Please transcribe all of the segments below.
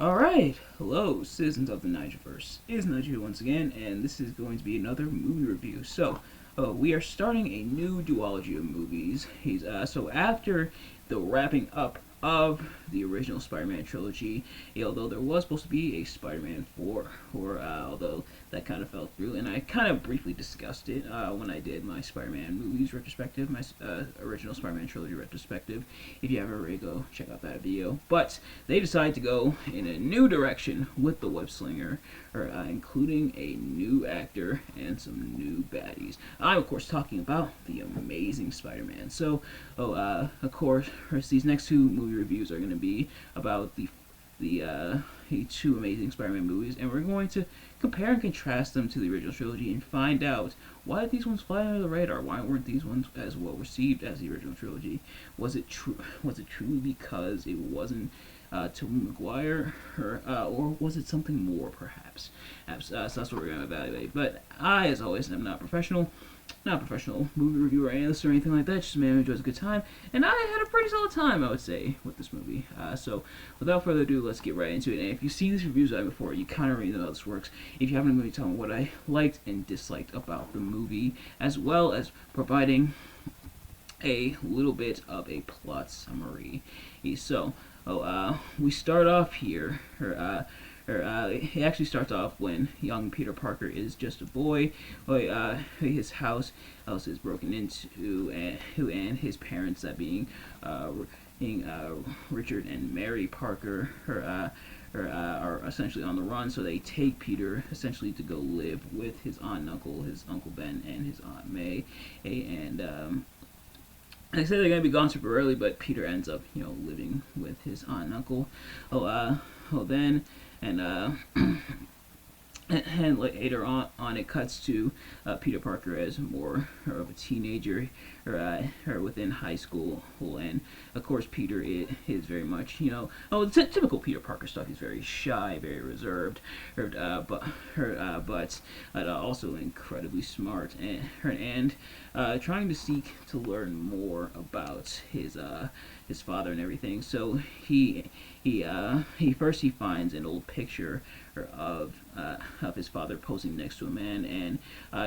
Alright, hello citizens of the Nigelverse. It is Nigel once again, and this is going to be another movie review. We are starting a new duology of movies. So after the wrapping up of the original Spider-Man trilogy, although there was supposed to be a Spider-Man 4, although that kind of fell through, and I kind of briefly discussed it when I did my Spider-Man movies retrospective, my original Spider-Man trilogy retrospective. If you haven't already, go check out that video. But they decided to go in a new direction with the Web Slinger, including a new actor and some new baddies. I'm of course talking about the Amazing Spider-Man. Of course, these next two movie reviews are going to be about the two Amazing Spider-Man movies, and we're going to compare and contrast them to the original trilogy and find out why did these ones fly under the radar. Why weren't these ones as well received as the original trilogy? Was it truly because it wasn't Tobey Maguire, or was it something more, perhaps? So that's what we're going to evaluate. But I, as always, am not a professional movie reviewer, analyst, or anything like that. Just a man who enjoys a good time, and I had a pretty solid time, I would say, with this movie. So without further ado, let's get right into it. And if you've seen these reviews before, you kind of already know how this works. If you haven't, I'm going to tell me what I liked and disliked about the movie, as well as providing a little bit of a plot summary. We start off here. It actually starts off when young Peter Parker is just a boy. His house is broken into, and his parents, that being Richard and Mary Parker, are essentially on the run. So they take Peter essentially to go live with his aunt and uncle, his Uncle Ben and his Aunt May, and they say they're gonna be gone super early, but Peter ends up, living with his aunt and uncle. Then and and later on it cuts to Peter Parker as more of a teenager, or within high school, and of course Peter is very much, typical Peter Parker stuff. He's very shy, very reserved, but also incredibly smart, and trying to seek to learn more about his father and everything. So he first finds an old picture of his father posing next to a man, and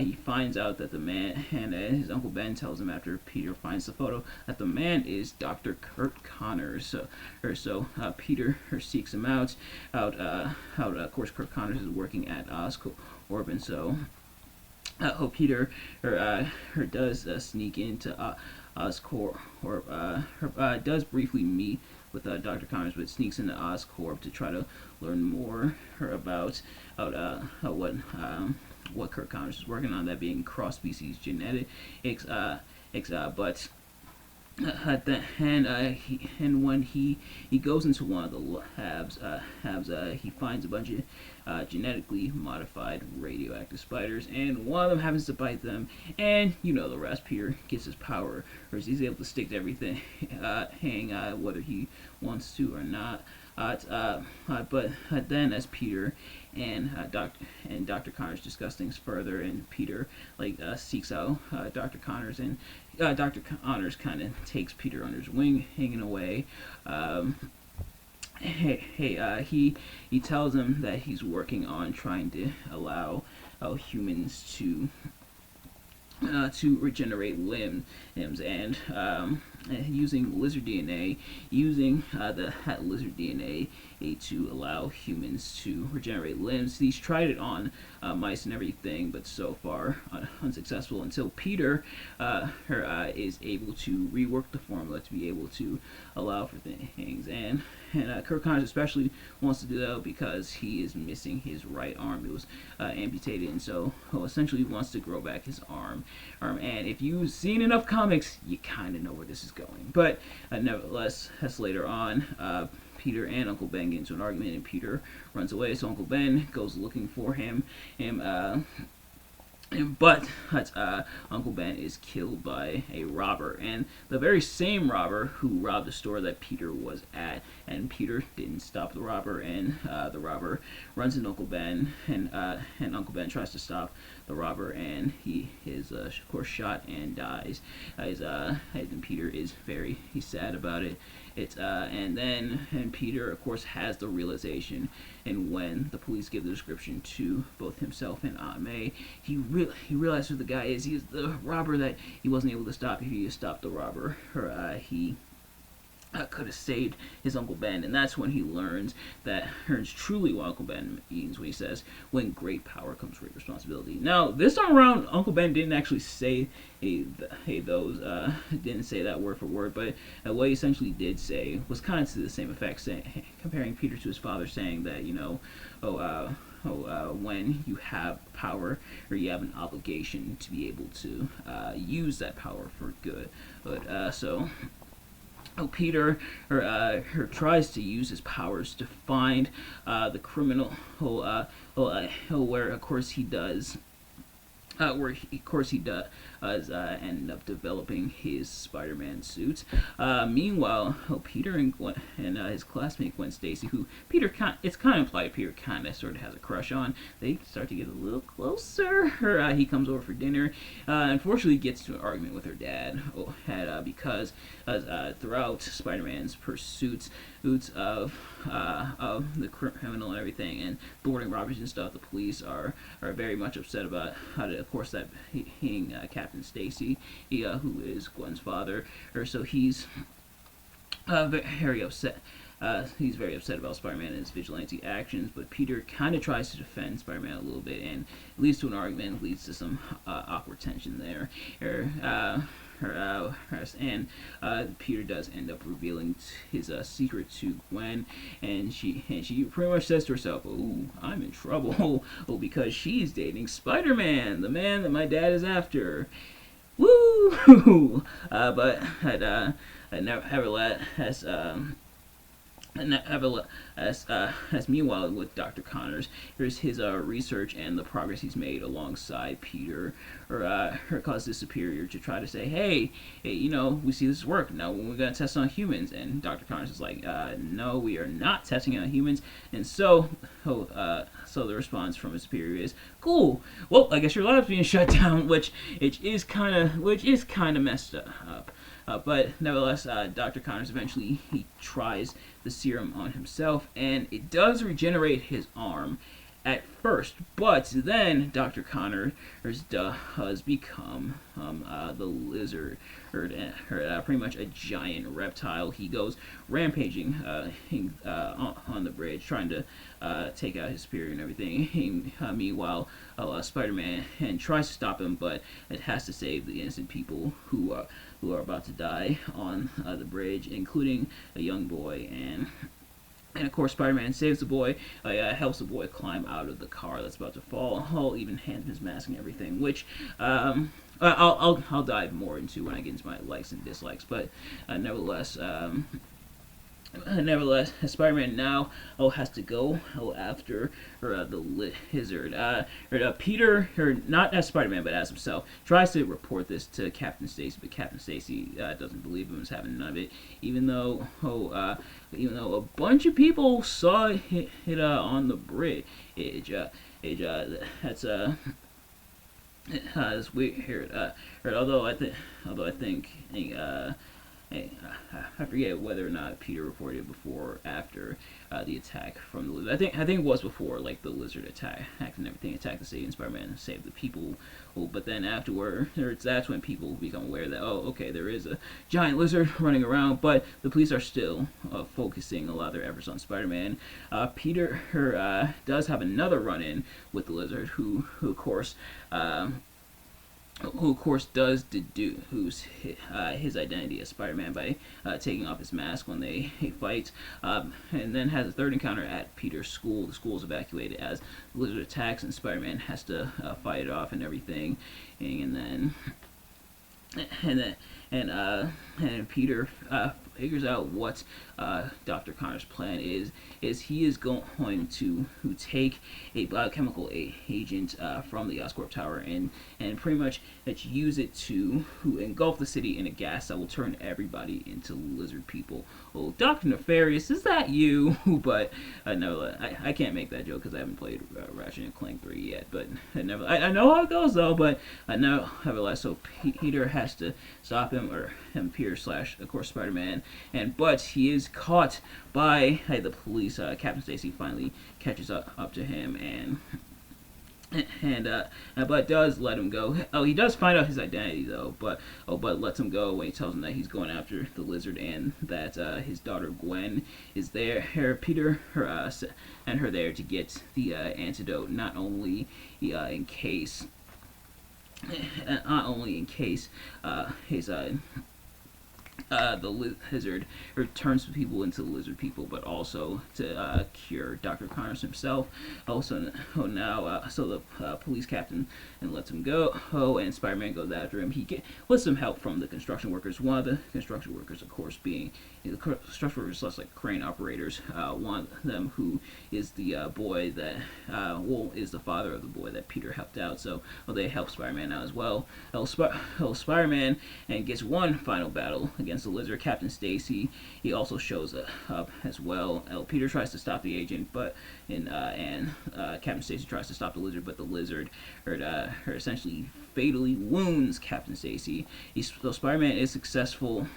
he finds out that the man, and his Uncle Ben tells him after Peter finds the photo, that the man is Dr. Kurt Connors. Peter seeks him out. Of course, Kurt Connors is working at Oscorp, and so Peter does sneak into Oscorp, or does briefly meet with Dr. Connors, but sneaks into Oscorp to try to learn more about what Kurt Connors is working on, that being cross-species genetics. But and when he goes into one of the labs, he finds a bunch of genetically modified radioactive spiders, and one of them happens to bite them, and the rest. Peter gets his power, or he's able to stick to everything, whether he wants to or not. But then, as Peter and Dr. Connors discuss things further, and Peter seeks out Dr. Connors, and Dr. Connors kind of takes Peter under his wing, hanging away. He tells him that he's working on trying to allow humans to regenerate limbs, and using lizard DNA, that lizard DNA to allow humans to regenerate limbs. He's tried it on mice and everything, but so far unsuccessful, until Peter is able to rework the formula to be able to allow for things. And Kurt Connors especially wants to do that because he is missing his right arm. It was amputated, and so essentially wants to grow back his arm. And if you've seen enough comics, you kind of know where this is going. But nevertheless, that's later on. Peter and Uncle Ben get into an argument, and Peter runs away. So Uncle Ben goes looking for him. But Uncle Ben is killed by a robber, and the very same robber who robbed the store that Peter was at. And Peter didn't stop the robber, and the robber runs into Uncle Ben, and Uncle Ben tries to stop the robber, and he is of course shot and dies. And Peter is he's sad about it, And Peter, of course, has the realization, and when the police give the description to both himself and Aunt May, he realizes who the guy is. He's the robber that he wasn't able to stop. If he had stopped the robber, he could have saved his Uncle Ben. And that's when he learns truly what Uncle Ben means when he says, when great power comes great responsibility. Now, this time around, Uncle Ben didn't actually say didn't say that word for word, but what he essentially did say was kind of to the same effect, comparing Peter to his father, saying that, when you have power, or you have an obligation to be able to use that power for good. Peter tries to use his powers to find the criminal, where of course he does. End up developing his Spider-Man suit. Meanwhile, Peter and Gwen and his classmate Gwen Stacy, who it's kind of implied Peter kind of sort of has a crush on, they start to get a little closer. He comes over for dinner. Unfortunately, gets into an argument with her dad, because throughout Spider-Man's pursuits of the criminal and everything, and boarding robberies and stuff, the police are very much upset about how to, of course, that being Captain Stacy, who is Gwen's father, so he's very upset. He's very upset about Spider-Man and his vigilante actions, but Peter kind of tries to defend Spider-Man a little bit, and leads to an argument, leads to some awkward tension there. Peter does end up revealing his secret to Gwen, and she pretty much says to herself, "Oh, I'm in trouble, because she's dating Spider-Man, the man that my dad is after." Woo! Nevertheless, as meanwhile with Dr. Connors, here's his research and the progress he's made alongside Peter, her cause his superior, to try to say, hey, we see this work. Now we're gonna test on humans. And Dr. Connors is like, no, we are not testing on humans. And so the response from his superior is, cool. Well, I guess your lab's being shut down, which is kind of messed up. But nevertheless, Dr. Connors eventually he tries the serum on himself, and it does regenerate his arm at first, but then Dr. Connors does become the lizard, pretty much a giant reptile. He goes rampaging on the bridge, trying to take out his superior and everything. Meanwhile, Spider-Man tries to stop him, but it has to save the innocent people who are about to die on the bridge, including a young boy. And of course, Spider-Man saves the boy, helps the boy climb out of the car that's about to fall. I'll even hand him his mask and everything, which I'll dive more into when I get into my likes and dislikes. But nevertheless, Spider-Man now has to go after the lizard. Peter, not as Spider-Man but as himself, tries to report this to Captain Stacy, but Captain Stacy doesn't believe him, is having none of it. Even though a bunch of people saw it on the bridge. That's weird. Although I think. I forget whether or not Peter reported it before or after the attack from the lizard. I think it was before, like, the lizard attack and everything, attacked the city, and Spider-Man saved the people. But then afterward, that's when people become aware that, okay, there is a giant lizard running around, but the police are still focusing a lot of their efforts on Spider-Man. Peter does have another run-in with the lizard, who of course does deduce his identity as Spider-Man by taking off his mask when they fight, and then has a third encounter at Peter's school. The school is evacuated as the lizard attacks, and Spider-Man has to fight it off and everything, and Peter figures out what Dr. Connor's plan is he is going to take a biochemical agent from the Oscorp Tower and pretty much use it to engulf the city in a gas that will turn everybody into lizard people. Oh, Dr. Nefarious, is that you? But no, I can't make that joke because I haven't played Ratchet and Clank 3 yet. But I know how it goes though. But I know nevertheless. So Peter has to stop him, or him, Peter slash of course Spider-Man, but he is caught by the police. Captain Stacy finally catches up to him but does let him go. Oh, he does find out his identity though, but lets him go when he tells him that he's going after the lizard and that his daughter Gwen is there. Peter and her there to get the antidote, not only in case his the lizard turns people into lizard people, but also to cure Dr. Connors himself. Also, so the police captain and lets him go. And Spider-Man goes after him. He with some help from the construction workers. One of the construction workers, of course, being the construction workers, less like crane operators. One of them who is the boy that is the father of the boy that Peter helped out. So they help Spider-Man out as well. Spider-Man and gets one final battle against the lizard. Captain Stacy, he also shows up as well. Peter tries to stop the agent, but Captain Stacy tries to stop the lizard, but the lizard essentially fatally wounds Captain Stacy. So Spider-Man is successful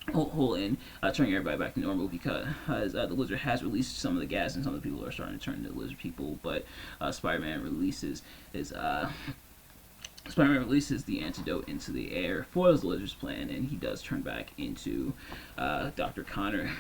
in turning everybody back to normal because the lizard has released some of the gas and some of the people are starting to turn into lizard people, but Spider-Man releases the antidote into the air for the lizard's plan, and he does turn back into Dr. Connors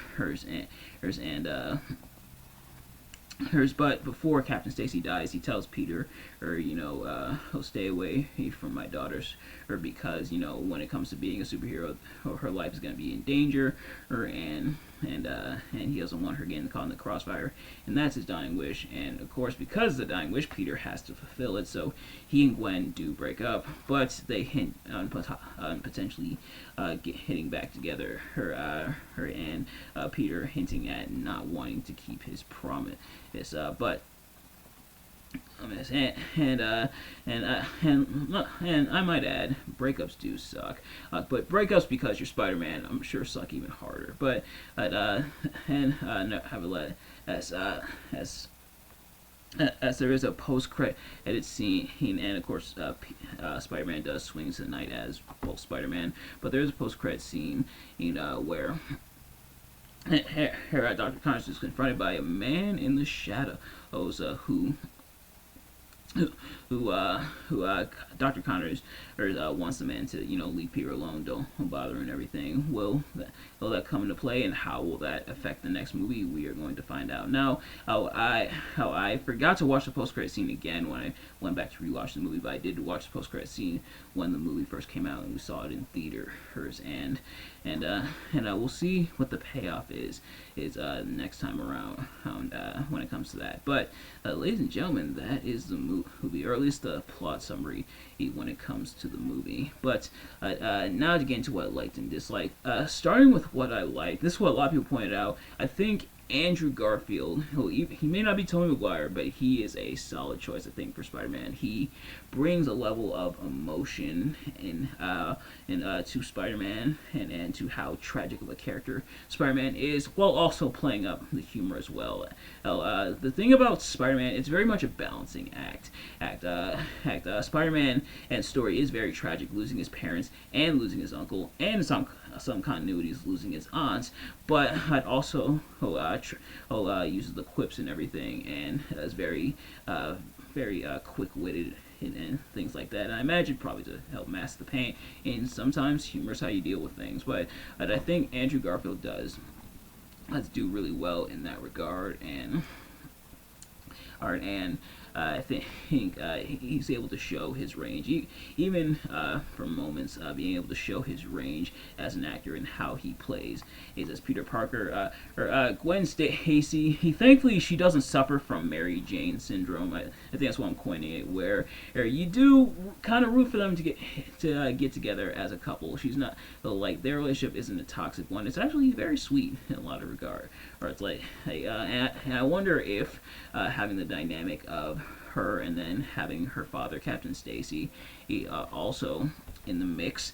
but before Captain Stacy dies, he tells Peter, he'll stay away from my daughters, because when it comes to being a superhero, her life is going to be in danger, and he doesn't want her getting caught in the crossfire, and that's his dying wish. And of course, because of the dying wish, Peter has to fulfill it. So he and Gwen do break up, but they hint on potentially hitting back together. Her and Peter hinting at not wanting to keep his promise. But and I might add, breakups do suck. But breakups because you're Spider-Man, I'm sure suck even harder. But as there is a post-credit scene, and of course Spider-Man does swing to the night as both Spider-Man, but there is a post-credit scene, where Dr. Connors is confronted by a man in the shadows who Dr. Connors wants the man to leave Peter alone, don't bother and everything. Will that come into play, and how will that affect the next movie? We are going to find out. Now, how I forgot to watch the post-credit scene again when I went back to rewatch the movie, but I did watch the post-credit scene when the movie first came out and we saw it in theaters, and we'll see what the payoff is next time around when it comes to that. But ladies and gentlemen, that is the movie, or at least the plot summary when it comes to the movie. But now to get into what I liked and disliked. Starting with what I liked, this is what a lot of people pointed out. I think Andrew Garfield, he may not be Tobey Maguire, but he is a solid choice, I think, for Spider-Man. He brings a level of emotion to Spider-Man and to how tragic of a character Spider-Man is, while also playing up the humor as well. The thing about Spider-Man, it's very much a balancing act. Spider-Man and story is very tragic, losing his parents and losing his uncle, and some continuities losing his aunts, but I'd also uses the quips and everything, and is very quick-witted and things like that. And I imagine probably to help mask the pain. And sometimes humor is how you deal with things, but I think Andrew Garfield does do really well in that regard. And art, and I think he's able to show his range, even for moments, being able to show his range as an actor and how he plays. Is as Peter Parker, or Gwen Stacy. Thankfully, she doesn't suffer from Mary Jane syndrome. I think that's what I'm coining it, where you do kind of root for them to get together as a couple. She's not like their relationship isn't a toxic one. It's actually very sweet in a lot of regard. Or it's like, and I wonder if having the dynamic of her and then having her father, Captain Stacy, also in the mix.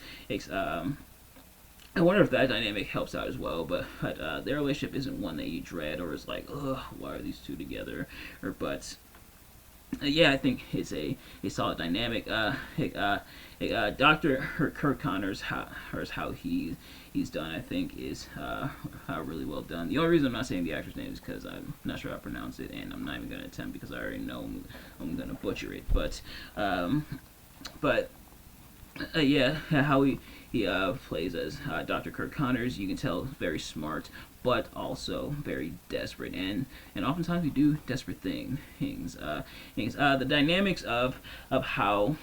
I wonder if that dynamic helps out as well, but their relationship isn't one that you dread or is like, ugh, why are these two together? But yeah, I think it's a solid dynamic. Dr. Kirk Connors, how he's done, I think, is really well done. The only reason I'm not saying the actor's name is because I'm not sure how to pronounce it, and I'm not even going to attempt because I already know I'm going to butcher it. But yeah, how he plays as Dr. Kirk Connors, you can tell very smart, but also very desperate, and oftentimes we do desperate things. The dynamics of how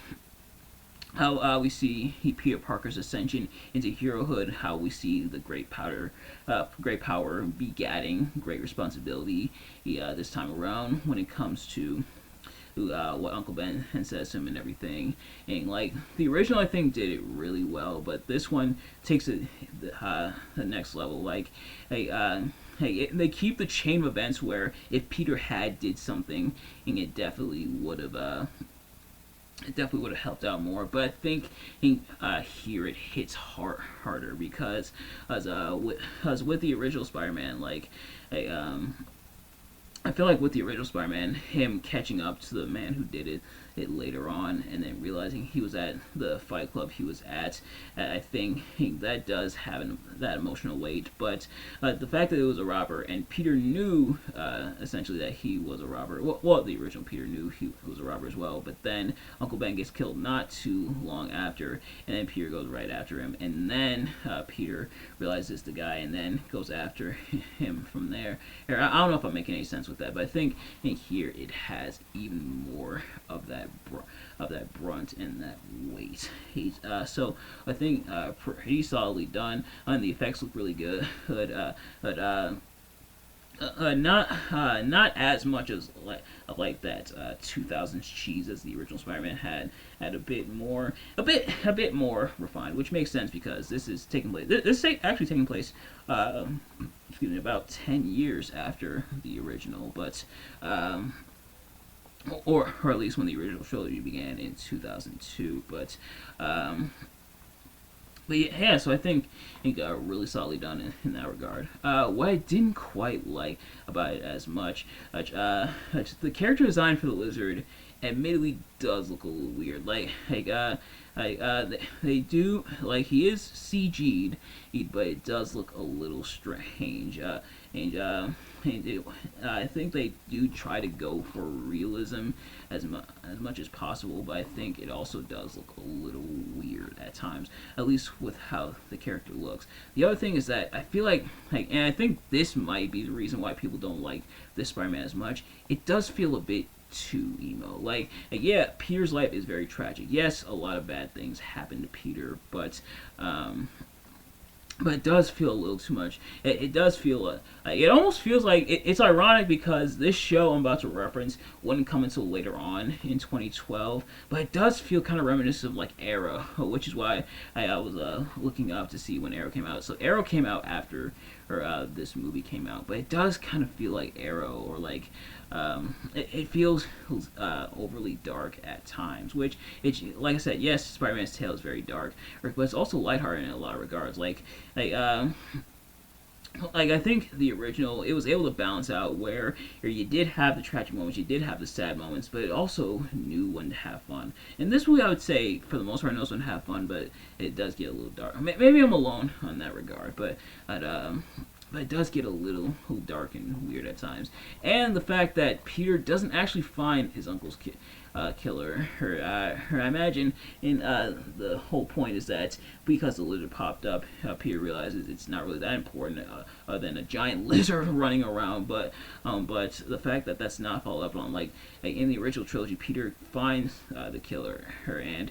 we see Peter Parker's ascension into herohood, how we see the great power begatting great responsibility. This time around, when it comes to what Uncle Ben says to him and everything, and like the original, I think did it really well, but this one takes it the next level. Like, they keep the chain of events where if Peter had did something, and it definitely would have helped out more. But I think here it hits harder because as with the original Spider-Man, like I feel like with the original Spider-Man, him catching up to the man who did it later on, and then realizing he was at the Fight Club he was at, I think that does have that emotional weight. But the fact that it was a robber, and Peter knew essentially that he was a robber. Well, the original Peter knew he was a robber as well. But then Uncle Ben gets killed not too long after, and then Peter goes right after him, and then Peter realizes the guy, and then goes after him from there. I don't know if I'm making any sense with that, but I think here it has even more of that brunt and that weight. So I think pretty solidly done, and the effects look really good. Not as much as like that 2000s cheese as the original Spider-Man had a bit more refined, which makes sense because this is taking place. This is actually taking place. Excuse me, about 10 years after the original, but or at least when the original trilogy began in 2002. But yeah, so I think really solidly done in that regard. What I didn't quite like about it as much, the character design for the Lizard admittedly does look a little weird. They do, like, he is CG'd, but it does look a little strange. I think they do try to go for realism as much as possible, but I think it also does look a little weird at times, at least with how the character looks. The other thing is that I feel like, and I think this might be the reason why people don't like this Spider-Man as much, it does feel a bit too emo. Like, yeah, Peter's life is very tragic. Yes, a lot of bad things happen to Peter, but it does feel a little too much. It does feel, it almost feels like, it's ironic because this show I'm about to reference wouldn't come until later on in 2012, but it does feel kind of reminiscent of like Arrow, which is why I was looking up to see when Arrow came out. So Arrow came out after this movie came out, but it does kind of feel like Arrow, or like it feels overly dark at times, which like I said, yes, Spider-Man's tale is very dark, but it's also lighthearted in a lot of regards. Like I think the original, it was able to balance out where you did have the tragic moments, you did have the sad moments, but it also knew when to have fun. And this movie, I would say, for the most part, knows when to have fun, but it does get a little dark. Maybe I'm alone on that regard, but but it does get a little dark and weird at times. And the fact that Peter doesn't actually find his uncle's killer. I imagine in the whole point is that because the lizard popped up, Peter realizes it's not really that important than a giant lizard running around. But the fact that that's not followed up on, like in the original trilogy, Peter finds the killer and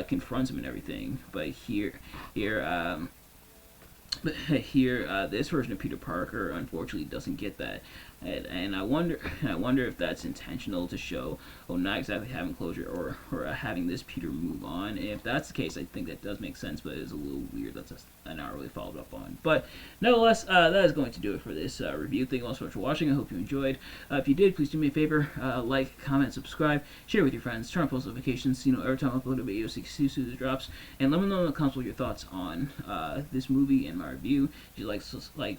confronts him and everything. But here, this version of Peter Parker unfortunately doesn't get that, and I wonder if that's intentional to show, not exactly having closure or having this Peter move on. And if that's the case, I think that does make sense, but it's a little weird that's not really followed up on. But nevertheless, that is going to do it for this review. Thank you all so much for watching. I hope you enjoyed. If you did, please do me a favor, like, comment, subscribe, share with your friends, turn on post notifications so you know every time I upload a video, so you can see as soon as it drops, and let me know in the comments what your thoughts on this movie and my review. Did you like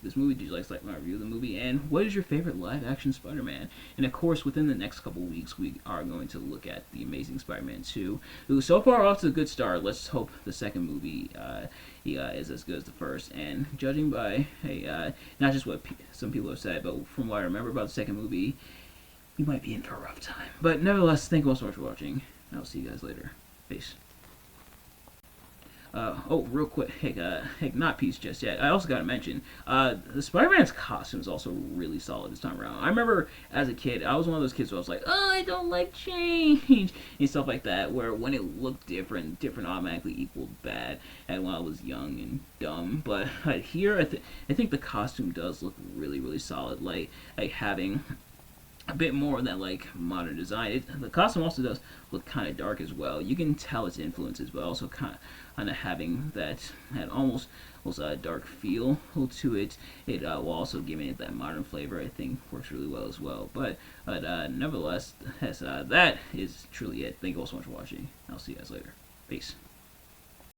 this movie? Did you like my review of the movie? And what is your favorite live-action Spider-Man? And of course, within the next couple weeks, we are going to look at the Amazing Spider-Man 2. Who so far off to a good start. Let's hope the second movie is as good as the first. And judging by not just what some people have said, but from what I remember about the second movie, we might be in for a rough time. But nevertheless, thank you all so much for watching. I'll see you guys later. Peace. Oh, real quick, not peace just yet. I also got to mention, the Spider-Man's costume is also really solid this time around. I remember as a kid, I was one of those kids where I was like, oh, I don't like change, and stuff like that, where when it looked different automatically equaled bad, and when I was young and dumb. But here, I think the costume does look really, really solid, like having a bit more of that like modern design. The costume also does look kind of dark as well. You can tell its influences, but also kind of having that almost dark feel to it. It while also giving it that modern flavor, I think works really well as well. But nevertheless, that is truly it. Thank you all so much for watching. I'll see you guys later. Peace.